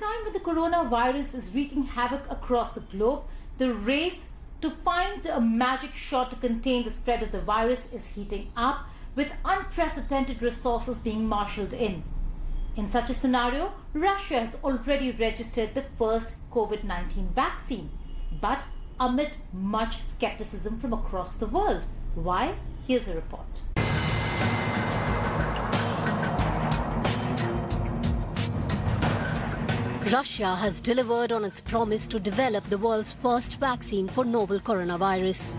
time when the coronavirus is wreaking havoc across the globe, the race to find a magic shot to contain the spread of the virus is heating up, with unprecedented resources being marshaled in. In such a scenario, Russia has already registered the first COVID-19 vaccine, but amid much skepticism from across the world. Why? Here's a report. Russia has delivered on its promise to develop the world's first vaccine for novel coronavirus.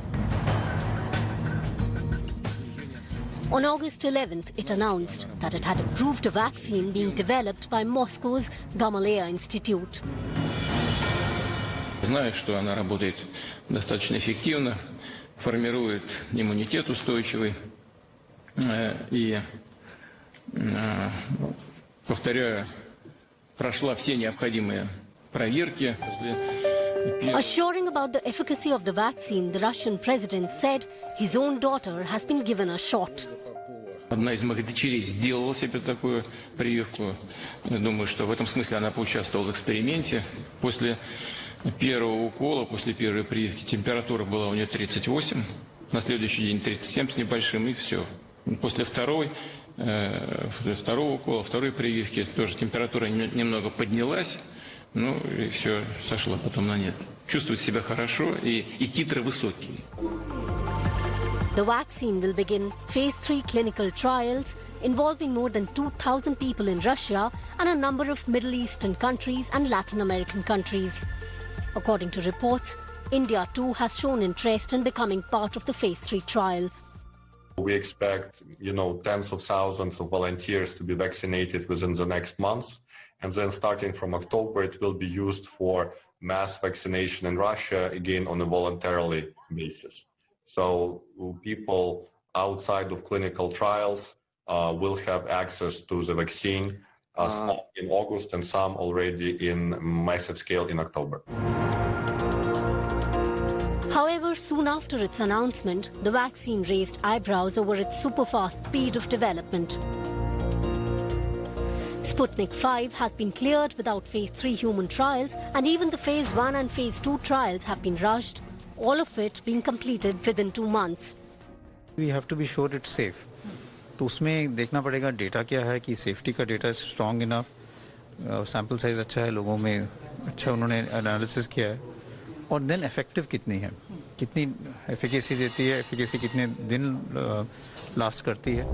On August 11th, it announced that it had approved a vaccine being developed by Moscow's Gamaleya Institute. Знаю, что она работает достаточно эффективно, формирует иммунитет устойчивый и, повторяю, прошла все необходимые проверки. Assuring about the efficacy of the vaccine, the Russian president said his own daughter has been given a shot. Одна из моих дочерей сделала себе такую прививку. Думаю, что в этом смысле она поучаствовала в эксперименте. После первого укола, после первой прививки температура была у нее 38, на следующий день 37 с небольшим, и все. После второго укола, второй прививки тоже температура немного поднялась, ну и все, сошло потом на нет. Чувствует себя хорошо и титры высокие. The vaccine will begin phase 3 clinical trials involving more than 2,000 people in Russia and a number of Middle Eastern countries and Latin American countries. According to reports, India too has shown interest in becoming part of the phase 3 trials. We expect, tens of thousands of volunteers to be vaccinated within the next months. And then starting from October, it will be used for mass vaccination in Russia, again, on a voluntarily basis. So people outside of clinical trials will have access to the vaccine some in August and some already in massive scale in October. However, soon after its announcement, the vaccine raised eyebrows over its super-fast speed of development. Sputnik 5 has been cleared without phase 3 human trials, and even the phase 1 and phase 2 trials have been rushed, all of it being completed within 2 months. We have to be sure it's safe. तो उसमें देखना पड़ेगा data क्या है कि safety का data strong enough, sample size अच्छा है, लोगों में अच्छा उन्होंने एनालिसिस किया है, और देन इफेक्टिव कितनी है, कितनी एफिकेसी देती है, एफिकेसी कितने दिन लास्ट करती है.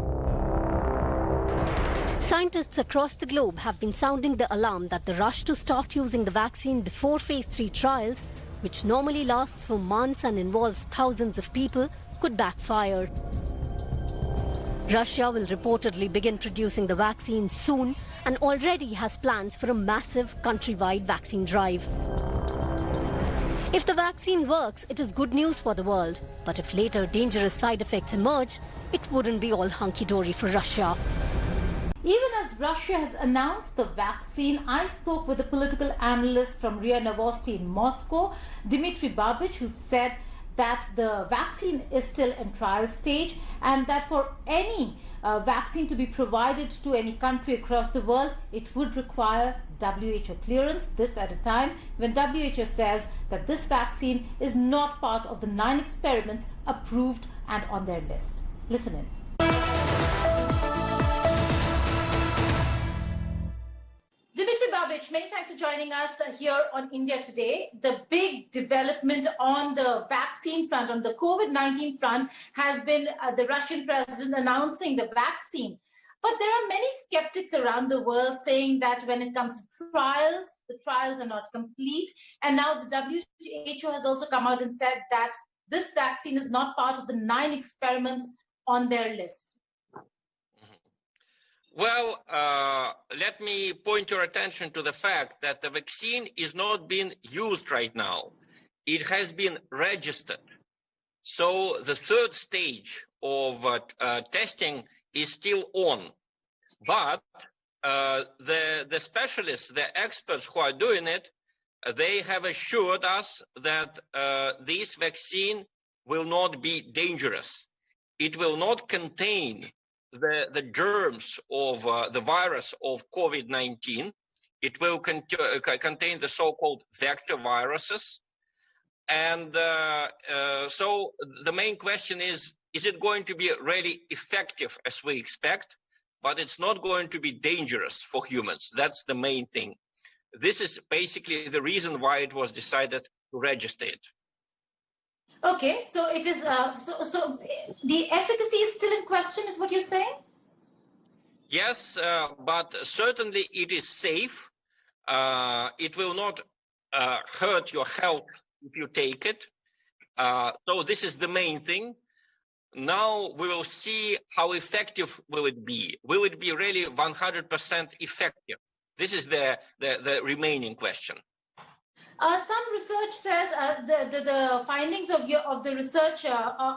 Scientists across the globe have been sounding the alarm that the rush to start using the vaccine before phase 3 trials, which normally lasts for months and involves thousands of people, could backfire. Russia will reportedly begin producing the vaccine soon and already has plans for a massive countrywide vaccine drive. If the vaccine works, it is good news for the world. But if later dangerous side effects emerge, it wouldn't be all hunky-dory for Russia. Even as Russia has announced the vaccine, I spoke with a political analyst from RIA Novosti in Moscow, Dmitry Babich, who said that the vaccine is still in trial stage and that for any vaccine to be provided to any country across the world, it would require WHO clearance, this at a time when WHO says that this vaccine is not part of the 9 experiments approved and on their list. Listen in. Dmitry Babich, many thanks for joining us here on India Today. The big development on the vaccine front, on the COVID-19 front, has been the Russian president announcing the vaccine. But there are many skeptics around the world saying that when it comes to trials, the trials are not complete. And now the WHO has also come out and said that this vaccine is not part of the 9 experiments on their list. Well, let me point your attention to the fact that the vaccine is not being used right now. It has been registered. So the third stage of testing is still on. But the specialists, the experts who are doing it, they have assured us that this vaccine will not be dangerous. It will not contain the germs of the virus of COVID-19. It will contain the so-called vector viruses. And so the main question is it going to be really effective as we expect? But it's not going to be dangerous for humans. That's the main thing. This is basically the reason why it was decided to register it. Okay, so it is. So the efficacy is still in question, is what you're saying? Yes, but certainly it is safe. It will not hurt your health if you take it. So this is the main thing. Now we will see how effective will it be. Will it be really 100% effective? This is the remaining question. Some research says the findings of the research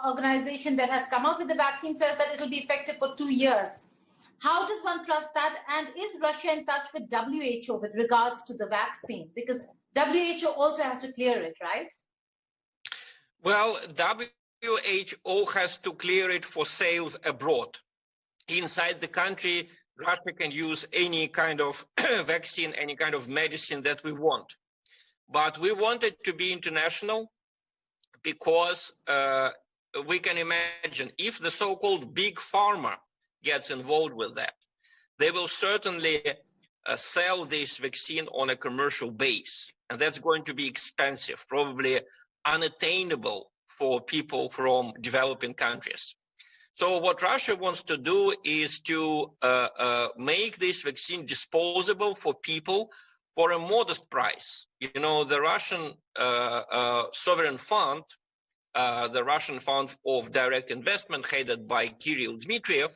organization that has come out with the vaccine says that it will be effective for 2 years. How does one trust that? And is Russia in touch with WHO with regards to the vaccine? Because WHO also has to clear it, right? Well, WHO has to clear it for sales abroad. Inside the country, Russia can use any kind of vaccine, any kind of medicine that we want. But we want it to be international because we can imagine if the so-called big pharma gets involved with that, they will certainly sell this vaccine on a commercial base. And that's going to be expensive, probably unattainable for people from developing countries. So what Russia wants to do is to make this vaccine disposable for people for a modest price. You know, the Russian sovereign fund, the Russian Fund of Direct Investment headed by Kirill Dmitriev,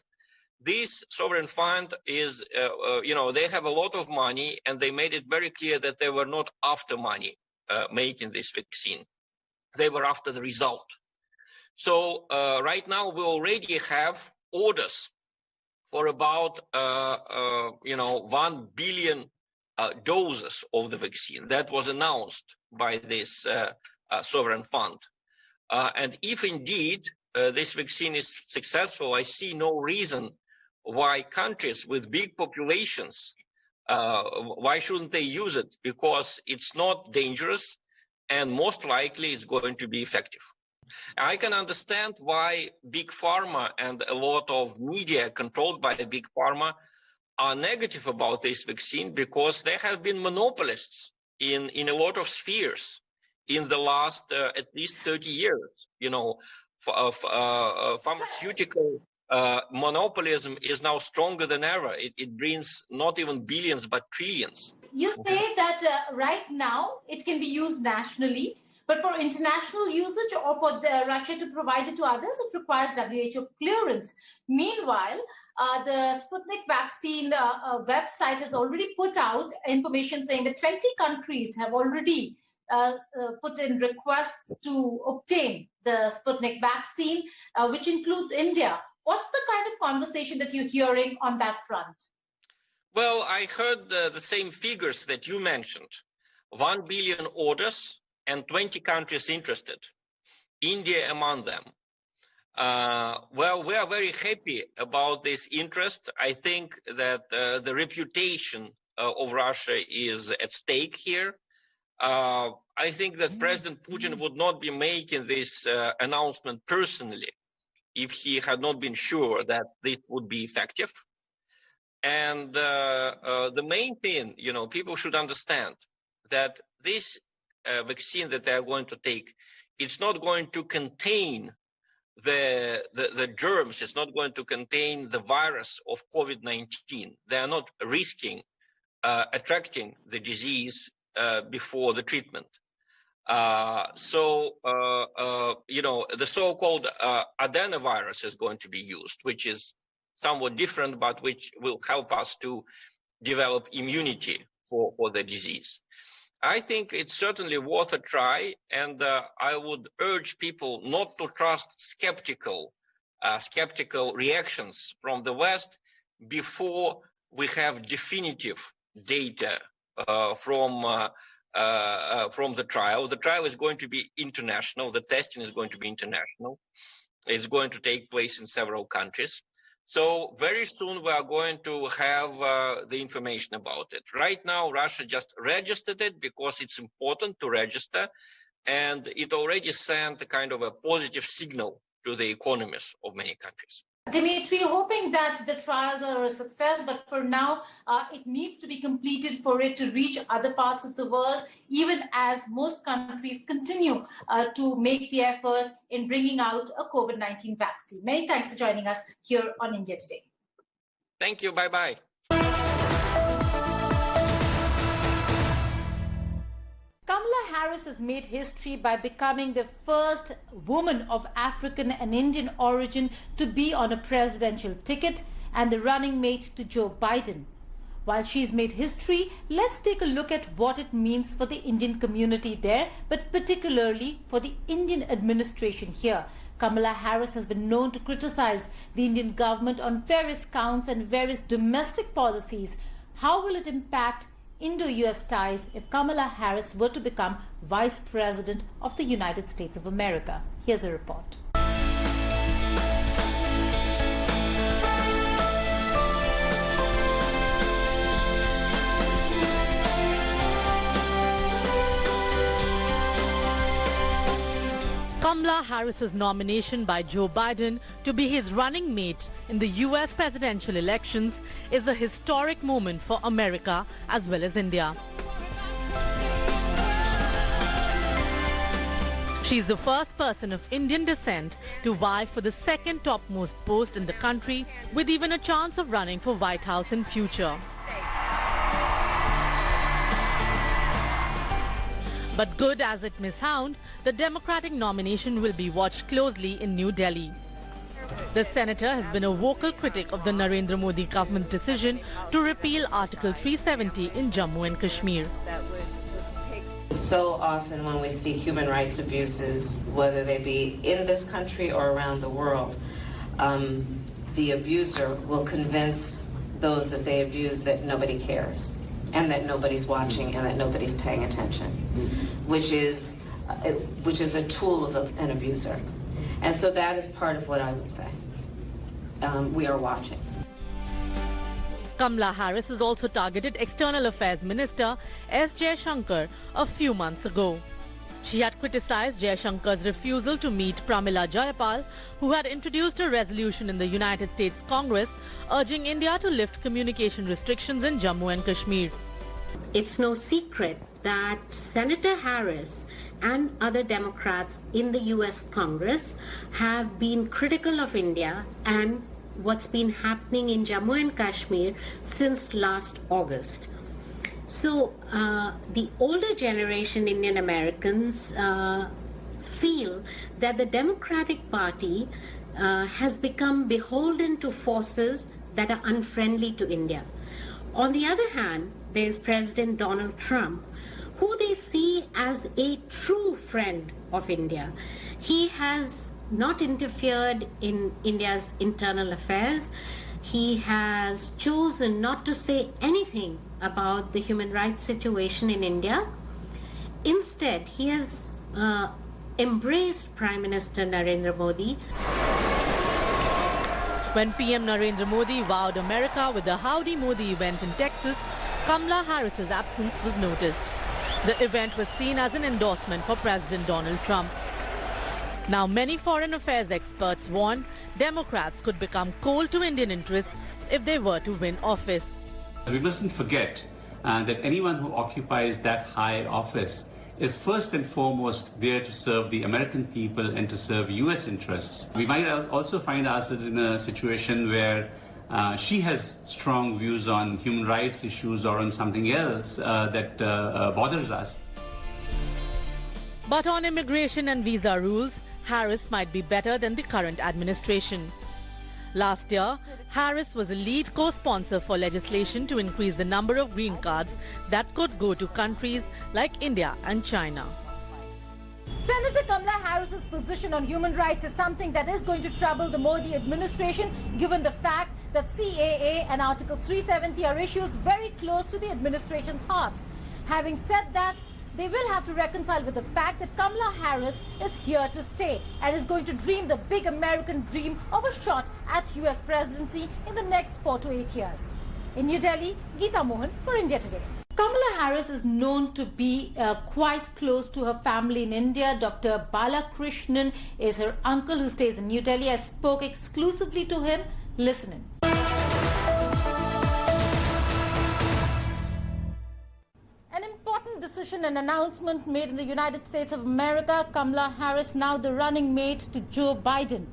this sovereign fund is, they have a lot of money, and they made it very clear that they were not after money making this vaccine. They were after the result. So right now we already have orders for about 1 billion doses of the vaccine. That was announced by this sovereign fund. And if indeed this vaccine is successful, I see no reason why countries with big populations, why shouldn't they use it? Because it's not dangerous, and most likely it's going to be effective. I can understand why big pharma and a lot of media controlled by the big pharma are negative about this vaccine, because there have been monopolists in a lot of spheres in the last at least 30 years. You know, pharmaceutical monopolism is now stronger than ever. It brings not even billions, but trillions. You say that right now it can be used nationally, but for international usage or for Russia to provide it to others, it requires WHO clearance. Meanwhile, the Sputnik vaccine website has already put out information saying that 20 countries have already put in requests to obtain the Sputnik vaccine, which includes India. What's the kind of conversation that you're hearing on that front? Well, I heard the same figures that you mentioned. 1 billion orders and 20 countries interested, India among them. Well, we are very happy about this interest. I think that the reputation of Russia is at stake here. I think that President Putin would not be making this announcement personally if he had not been sure that this would be effective. And the main thing, people should understand that this vaccine that they are going to take, it's not going to contain the germs, it's not going to contain the virus of COVID-19. They are not risking attracting the disease before the treatment. So the so-called adenovirus is going to be used, which is somewhat different, but which will help us to develop immunity for the disease. I think it's certainly worth a try, and I would urge people not to trust skeptical reactions from the West before we have definitive data from the trial. The trial is going to be international. The testing is going to be international. It's going to take place in several countries. So very soon we are going to have the information about it. Right now, Russia just registered it because it's important to register, and it already sent a kind of a positive signal to the economies of many countries. Dmitry, hoping that the trials are a success, but for now, it needs to be completed for it to reach other parts of the world, even as most countries continue to make the effort in bringing out a COVID-19 vaccine. Many thanks for joining us here on India Today. Thank you. Bye-bye. Kamala Harris has made history by becoming the first woman of African and Indian origin to be on a presidential ticket and the running mate to Joe Biden. While she's made history, let's take a look at what it means for the Indian community there, but particularly for the Indian administration here. Kamala Harris has been known to criticize the Indian government on various counts and various domestic policies. How will it impact Indo-US ties if Kamala Harris were to become Vice President of the United States of America? Here's a report. Kamala Harris's nomination by Joe Biden to be his running mate in the US presidential elections is a historic moment for America as well as India. She's the first person of Indian descent to vie for the second topmost post in the country, with even a chance of running for White House in future. But good as it may sound, the Democratic nomination will be watched closely in New Delhi. The senator has been a vocal critic of the Narendra Modi government's decision to repeal Article 370 in Jammu and Kashmir. So often when we see human rights abuses, whether they be in this country or around the world, the abuser will convince those that they abuse that nobody cares, and that nobody's watching, and that nobody's paying attention, which is a tool of an abuser. And so that is part of what I would say. We are watching. Kamala Harris has also targeted External Affairs Minister S. Jaishankar a few months ago. She had criticized Jaishankar's refusal to meet Pramila Jayapal, who had introduced a resolution in the United States Congress urging India to lift communication restrictions in Jammu and Kashmir. It's no secret that Senator Harris and other Democrats in the US Congress have been critical of India and what's been happening in Jammu and Kashmir since last August. So the older generation Indian Americans feel that the Democratic Party has become beholden to forces that are unfriendly to India. On the other hand, there's President Donald Trump, who they see as a true friend of India. He has not interfered in India's internal affairs. He has chosen not to say anything about the human rights situation in India. Instead, he has embraced Prime Minister Narendra Modi. When PM Narendra Modi wowed America with the Howdy Modi event in Texas, Kamala Harris's absence was noticed. The event was seen as an endorsement for President Donald Trump. Now, many foreign affairs experts warn Democrats could become cold to Indian interests if they were to win office. We mustn't forget that anyone who occupies that high office is first and foremost there to serve the American people and to serve US interests. We might also find ourselves in a situation where she has strong views on human rights issues or on something else that bothers us. But on immigration and visa rules, Harris might be better than the current administration. Last year, Harris was a lead co-sponsor for legislation to increase the number of green cards that could go to countries like India and China. Senator Kamala Harris's position on human rights is something that is going to trouble the Modi administration, given the fact that CAA and Article 370 are issues very close to the administration's heart. Having said that, they will have to reconcile with the fact that Kamala Harris is here to stay and is going to dream the big American dream of a shot at US presidency in the next 4 to 8 years. In New Delhi, Geeta Mohan for India Today. Kamala Harris is known to be quite close to her family in India. Dr. Balakrishnan is her uncle who stays in New Delhi. I spoke exclusively to him. Listen in. An important decision and announcement made in the United States of America. Kamala Harris now the running mate to Joe Biden.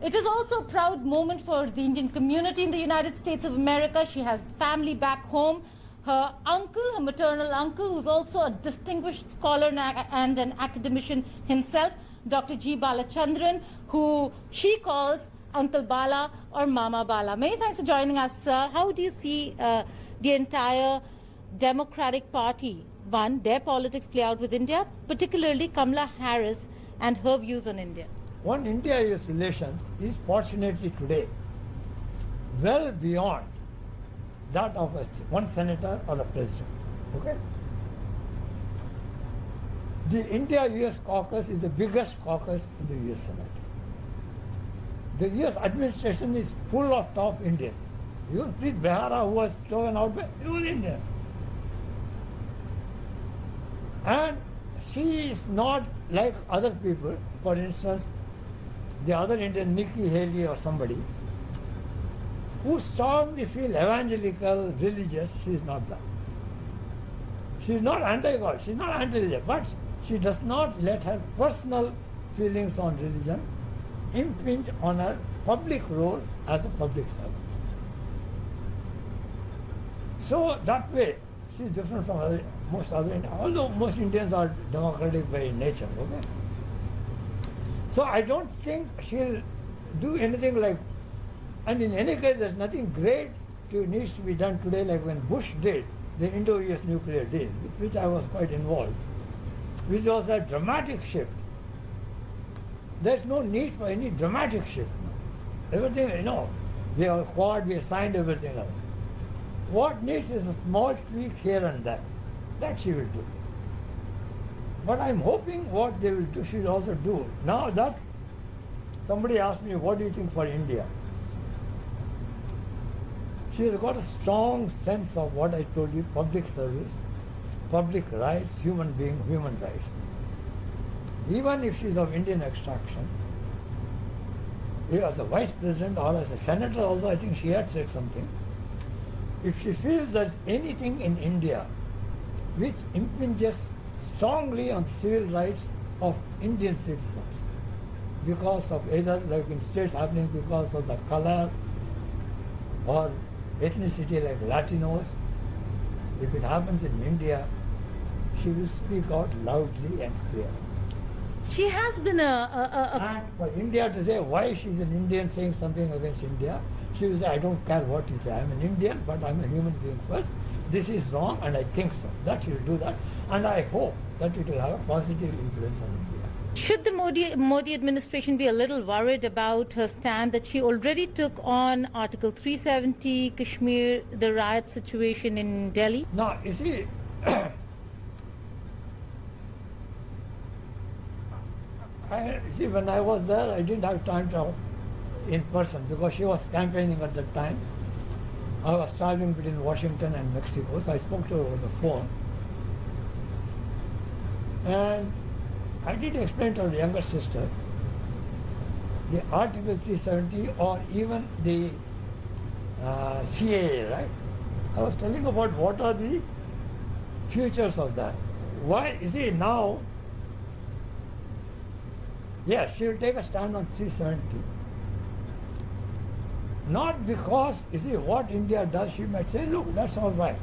It is also a proud moment for the Indian community in the United States of America. She has family back home. Her uncle, her maternal uncle, who's also a distinguished scholar and an academician himself, Dr. G Balakrishnan, who she calls Uncle Bala or Mama Bala. Many thanks for joining us, sir. How do you see the entire Democratic Party, their politics play out with India, particularly Kamala Harris and her views on India? One India-US relations is fortunately today well beyond that of one senator or a president. Okay? The India-US caucus is the biggest caucus in the US Senate. The US administration is full of top Indians. Even Preet Behara, who was thrown out, he was Indian. And she is not like other people. For instance, the other Indian, Nikki Haley or somebody, who strongly feel evangelical, religious. She is not that. She is not anti-God, she is not anti-religion, but she does not let her personal feelings on religion impinge on her public role as a public servant. So that way, she is different from most other Indians, although most Indians are democratic by nature. Okay? So I don't think she'll do anything like. And in any case, there's nothing great needs to be done today, like when Bush did the Indo-US nuclear deal, with which I was quite involved, which was a dramatic shift. There's no need for any dramatic shift. Everything, we have Quad, we have signed everything up. What needs is a small tweak here and there. That she will do. But I'm hoping what they will do, she will also do. Now that somebody asked me, what do you think for India? She has got a strong sense of what I told you, public service, public rights, human being, human rights. Even if she's of Indian extraction, as a vice president or as a senator also, I think she had said something. If she feels there's anything in India which impinges strongly on civil rights of Indian citizens, because of either, like in states happening because of the color or ethnicity like Latinos, if it happens in India, she will speak out loudly and clear. She has been And for India to say why she's an Indian saying something against India, she will say, I don't care what you say, I'm an Indian, but I'm a human being first. This is wrong and I think so. That she will do that. And I hope that it will have a positive influence on India. Should the Modi administration be a little worried about her stand that she already took on Article 370, Kashmir, the riot situation in Delhi? Now, you see, when I was there, I didn't have time to talk in person because she was campaigning at that time. I was traveling between Washington and Mexico, so I spoke to her over the phone. And I did explain to her younger sister the Article 370 or even the CAA, right? I was telling about what are the futures of that. Why, you see, now, yes, she will take a stand on 370. Not because, you see, what India does, she might say, look, that's all right.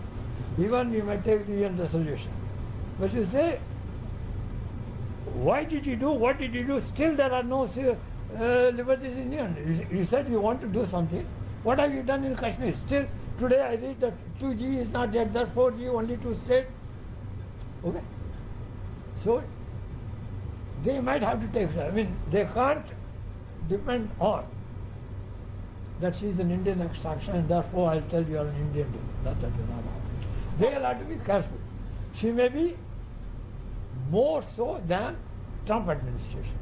Even we might take the UN resolution. But she'll say, why did you do, what did you do? Still there are no liberties in UN. You said you want to do something. What have you done in Kashmir? Still, today I read that 2G is not yet there, 4G, only 2 states. Okay? So, they might have to take, I mean, they can't depend on that she is an Indian extraction and therefore I'll tell you are an Indian. That is not how. They will have to be careful. She may be more so than Trump administration.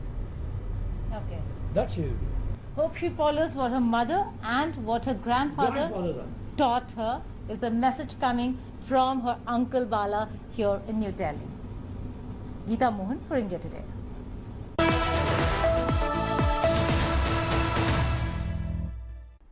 Okay. That she will do. Hope she follows what her mother and what her grandfather taught her, is the message coming from her uncle Bala here in New Delhi. Geeta Mohan for India Today.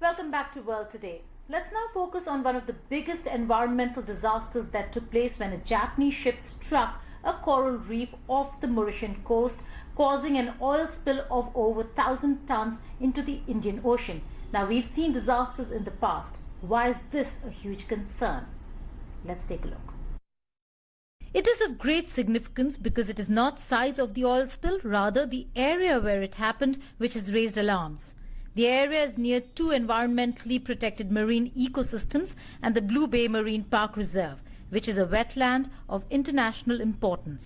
Welcome back to World Today. Let's now focus on one of the biggest environmental disasters that took place when a Japanese ship struck a coral reef off the Mauritian coast, causing an oil spill of over 1,000 tons into the Indian Ocean. Now, we've seen disasters in the past. Why is this a huge concern? Let's take a look. It is of great significance because it is not size of the oil spill, rather the area where it happened, which has raised alarms. The area is near two environmentally protected marine ecosystems and the Blue Bay Marine Park Reserve, which is a wetland of international importance.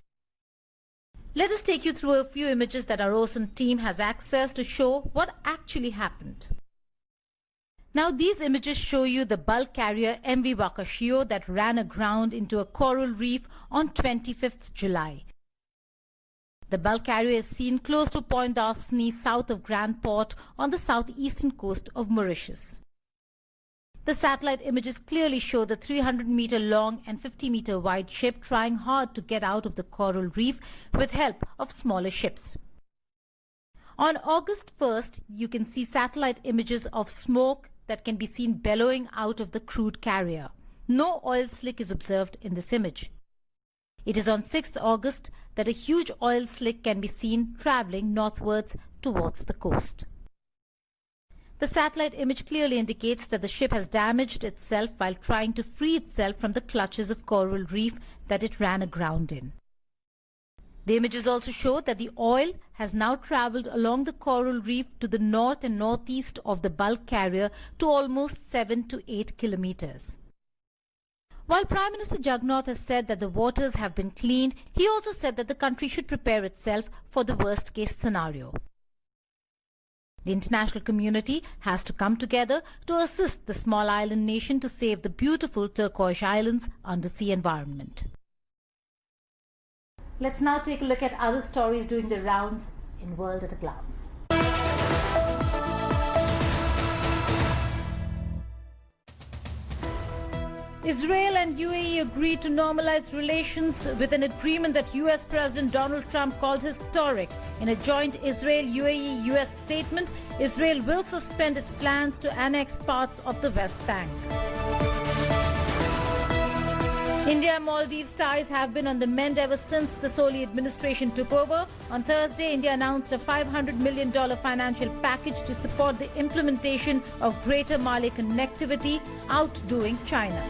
Let us take you through a few images that our OSINT team has access to show what actually happened. Now, these images show you the bulk carrier MV Wakashio that ran aground into a coral reef on 25th July. The bulk carrier is seen close to Point d'Arseny, south of Grand Port, on the southeastern coast of Mauritius. The satellite images clearly show the 300-meter long and 50-meter wide ship trying hard to get out of the coral reef with help of smaller ships. On August 1st, you can see satellite images of smoke that can be seen bellowing out of the crude carrier. No oil slick is observed in this image. It is on 6th August that a huge oil slick can be seen traveling northwards towards the coast. The satellite image clearly indicates that the ship has damaged itself while trying to free itself from the clutches of coral reef that it ran aground in. The images also show that the oil has now traveled along the coral reef to the north and northeast of the bulk carrier to almost 7 to 8 kilometers. While Prime Minister Jagannath has said that the waters have been cleaned, he also said that the country should prepare itself for the worst-case scenario. The international community has to come together to assist the small island nation to save the beautiful turquoise islands' undersea environment. Let's now take a look at other stories doing the rounds in World at a Glance. Israel and UAE agreed to normalize relations with an agreement that US President Donald Trump called historic. In a joint Israel-UAE-US statement, Israel will suspend its plans to annex parts of the West Bank. India-Maldives ties have been on the mend ever since the Soli administration took over. On Thursday, India announced a $500 million financial package to support the implementation of Greater Mali connectivity, outdoing China.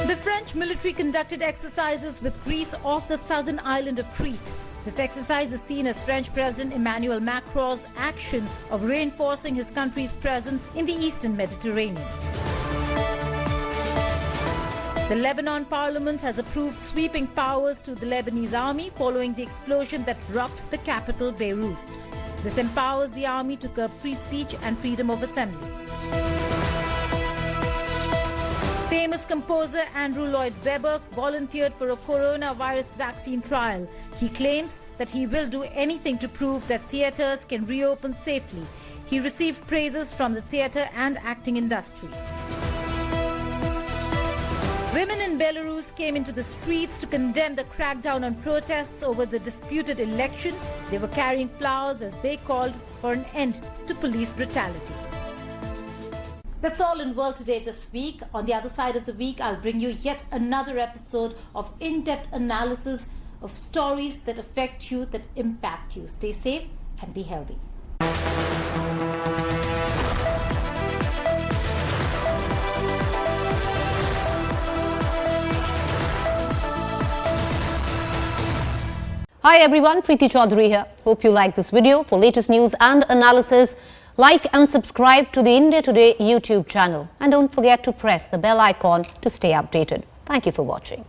The French military conducted exercises with Greece off the southern island of Crete. This exercise is seen as French President Emmanuel Macron's action of reinforcing his country's presence in the eastern Mediterranean. The Lebanon parliament has approved sweeping powers to the Lebanese army following the explosion that rocked the capital, Beirut. This empowers the army to curb free speech and freedom of assembly. Famous composer Andrew Lloyd Webber volunteered for a coronavirus vaccine trial. He claims that he will do anything to prove that theatres can reopen safely. He received praises from the theatre and acting industry. Women in Belarus came into the streets to condemn the crackdown on protests over the disputed election. They were carrying flowers as they called for an end to police brutality. That's all in World Today this week. On the other side of the week, I'll bring you yet another episode of in-depth analysis of stories that affect you, that impact you. Stay safe and be healthy. Hi everyone, Preeti Chaudhary here. Hope you like this video. For latest news and analysis, like and subscribe to the India Today YouTube channel. And don't forget to press the bell icon to stay updated. Thank you for watching.